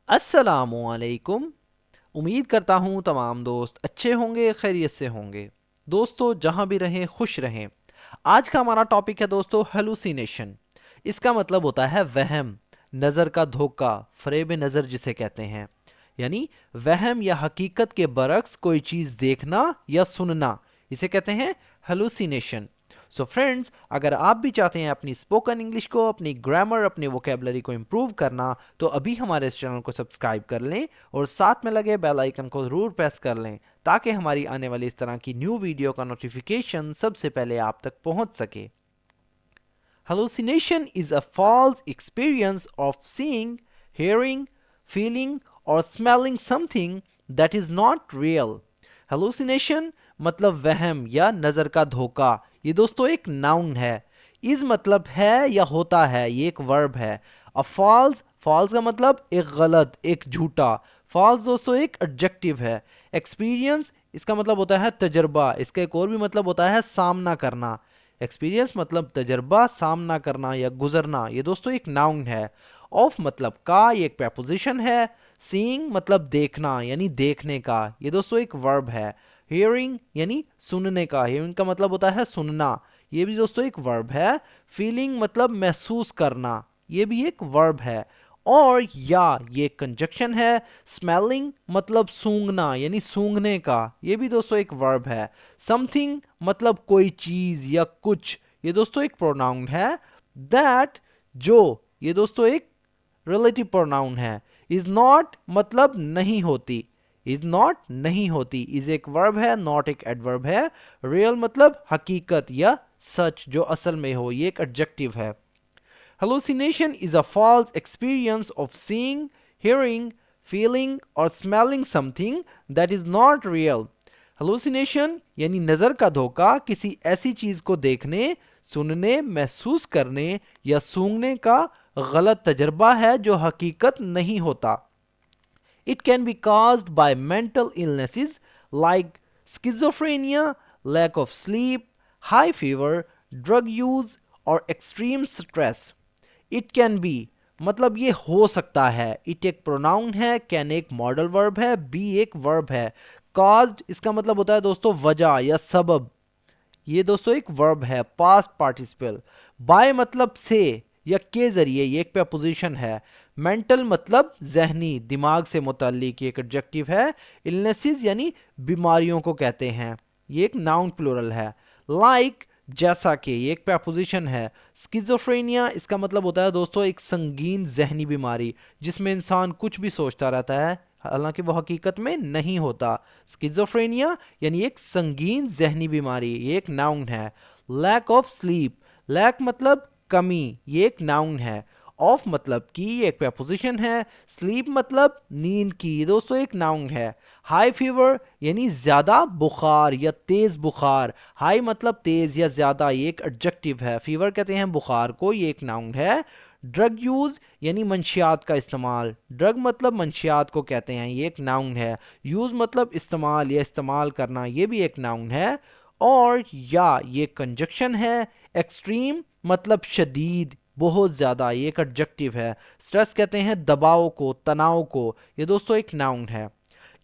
अस्सलामुअलैकुम। उम्मीद करता हूँ तमाम दोस्त अच्छे होंगे, खैरियत से होंगे। दोस्तों जहाँ भी रहें खुश रहें। आज का हमारा टॉपिक है दोस्तों हेलुसिनेशन। इसका मतलब होता है वहम, नज़र का धोखा, फ़रेब नज़र जिसे कहते हैं। यानी वहम या हकीकत के बरक्स कोई चीज़ देखना या सुनना, इसे कहते हैं हेलुसिनेशन। सो फ्रेंड्स, अगर आप भी चाहते हैं अपनी स्पोकन इंग्लिश को, अपनी ग्रामर, अपनी वोकेबलरी को इम्प्रूव करना, तो अभी हमारे इस चैनल को सब्सक्राइब कर लें और साथ में लगे बेल आइकन को ज़रूर प्रेस कर लें ताकि हमारी आने वाली इस तरह की न्यू वीडियो का नोटिफिकेशन सबसे पहले आप तक पहुंच सके। Hallucination is a false experience of seeing, hearing, feeling or smelling something that is not real. Hallucination मतलब वहम या नज़र का धोखा। ये दोस्तों एक नाउन है। इस मतलब है या होता है, ये एक वर्ब है। अ फॉल्स, फॉल्स का मतलब एक गलत, एक झूठा। फॉल्स दोस्तों एक एडजेक्टिव है। एक्सपीरियंस, इसका मतलब होता है तजर्बा। इसका एक और भी मतलब होता है सामना करना। एक्सपीरियंस मतलब तजर्बा, सामना करना या गुजरना। ये दोस्तों एक नाउन है। ऑफ मतलब का, ये एक प्रपोजिशन है। सीइंग मतलब देखना यानी देखने का, ये दोस्तों एक वर्ब है। हियरिंग यानी सुनने का, हियरिंग का मतलब होता है सुनना, ये भी दोस्तों एक वर्ब है। फीलिंग मतलब महसूस करना, ये भी एक वर्ब है। और या ये कंजक्शन है। स्मेलिंग मतलब सूंघना यानी सूंघने का, ये भी दोस्तों एक वर्ब है। समथिंग मतलब कोई चीज या कुछ, ये दोस्तों एक प्रोनाउन है। दैट जो, ये दोस्तों एक रिलेटिव प्रोनाउन है। इज नॉट मतलब नहीं होती, इज नॉट नहीं होती, इज एक वर्ब है, नॉट एक एडवर्ब है। रियल मतलब हकीकत या सच, जो असल में हो, ये एक एडजेक्टिव है। Hallucination is a false experience of seeing, hearing, feeling or smelling something that is not real. Hallucination यानी नज़र का धोखा किसी ऐसी चीज़ को देखने, सुनने, महसूस करने या सूंघने का गलत तजर्बा है जो हकीकत नहीं होता. It can be caused by mental illnesses like schizophrenia, lack of sleep, high fever, drug use or extreme stress. It can be मतलब ये हो सकता है। इट एक प्रोनाउन है, कैन एक मॉडल वर्ब है, बी एक वर्ब है। caused इसका मतलब होता है दोस्तों वजह या सबब, ये दोस्तों एक वर्ब है, पास्ट पार्टिसिपल। बाय मतलब से या के जरिए, ये एक प्रपोजिशन है। मेंटल मतलब जहनी, दिमाग से मुताल्लिक, ये एक एडजेक्टिव है। इलनेसेस यानी बीमारियों को कहते हैं, ये एक नाउन प्लूरल है। लाइक जैसा कि, ये एक प्रपोजिशन है। स्किज़ोफ्रेनिया इसका मतलब होता है दोस्तों एक संगीन जहनी बीमारी जिसमें इंसान कुछ भी सोचता रहता है हालांकि वो हकीकत में नहीं होता। स्किज़ोफ्रेनिया यानी एक संगीन जहनी बीमारी, ये एक नाउन है। लैक ऑफ स्लीप, लैक मतलब कमी, ये एक नाउन है। ऑफ मतलब की, ये एक प्रपोजिशन है। स्लीप मतलब नींद की, ये दोस्तों एक नाउन है। हाई फीवर यानी ज्यादा बुखार या तेज बुखार, हाई मतलब तेज या ज्यादा, ये एक एडजेक्टिव है। फीवर कहते हैं बुखार को, ये एक नाउन है। ड्रग यूज यानी मंशियात का इस्तेमाल, ड्रग मतलब मंशियात को कहते हैं, ये एक नाउन है। यूज मतलब इस्तेमाल या इस्तेमाल करना, ये भी एक नाउन है। और या ये कंजक्शन है। एक्सट्रीम मतलब शदीद, बहुत ज़्यादा, ये एक एडजेक्टिव है। स्ट्रेस कहते हैं दबाव को, तनाव को, ये दोस्तों एक नाउन है।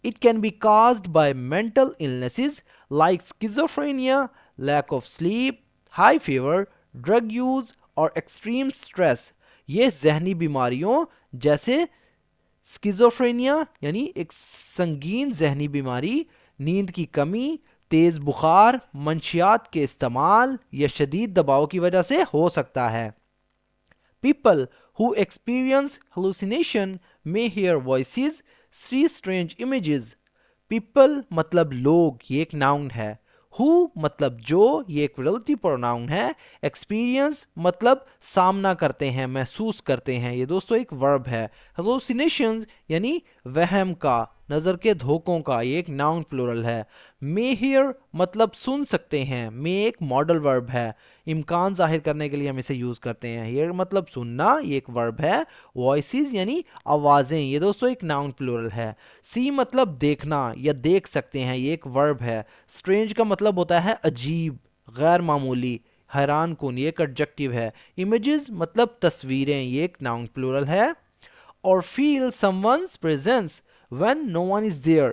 It can be caused by mental illnesses like schizophrenia, lack of sleep, high fever, drug use और extreme stress. ये जहनी बीमारियों जैसे स्किज़ोफ्रेनिया यानी एक संगीन जहनी बीमारी, नींद की कमी, तेज बुखार, मंशियात के इस्तेमाल या शदीद दबाव की वजह से हो सकता है। People who experience hallucination may hear voices, see strange images. People मतलब लोग, ये एक नाउन है। Who मतलब जो, ये एक रिलेटिव प्रोनाउन है। Experience मतलब सामना करते हैं, महसूस करते हैं, ये दोस्तों एक वर्ब है। Hallucinations यानी वहम का, नज़र के धोखों का, ये एक नाउन प्लूरल है। मे हियर मतलब सुन सकते हैं, मे एक मॉडल वर्ब है, इम्कान जाहिर करने के लिए हम इसे यूज़ करते हैं। हियर मतलब सुनना, ये एक वर्ब है। वॉइसेस यानी आवाज़ें, ये दोस्तों एक नाउन प्लूरल है। सी मतलब देखना या देख सकते हैं, ये एक वर्ब है। स्ट्रेंज का मतलब होता है अजीब, गैर मामूली, हैरान कुन, ये एक एडजेक्टिव है। इमेजेस मतलब तस्वीरें, ये एक नाउन प्लूरल है। or feel someone's presence when no one is there.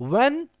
when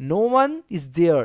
no one is there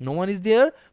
no one is there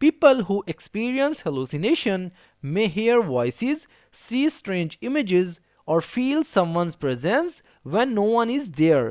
People who experience hallucination may hear voices, see strange images or feel someone's presence when no one is there.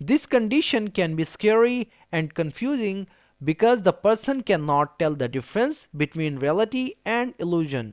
This condition can be scary and confusing because the person cannot tell the difference between reality and illusion.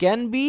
Can be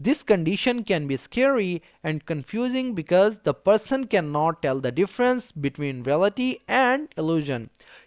This condition can be scary and confusing because the person cannot tell the difference between reality and illusion.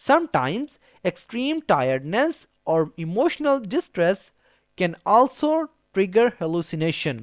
Sometimes extreme tiredness or emotional distress can also trigger hallucination.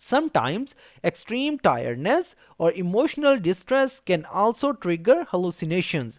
Sometimes extreme tiredness or emotional distress can also trigger hallucinations.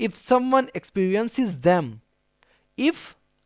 If someone experiences them, if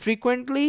frequently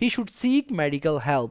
he should seek medical help,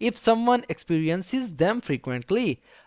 If someone experiences them frequently,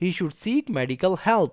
he should seek medical help,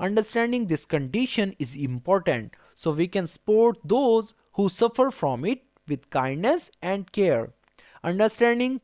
Understanding this condition is important, so we can support those who suffer from it with kindness and care. Understanding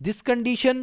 This condition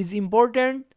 is important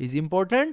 is important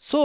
so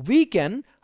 we can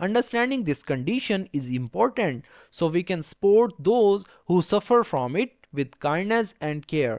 Understanding this condition is important so we can support those who suffer from it with kindness and care.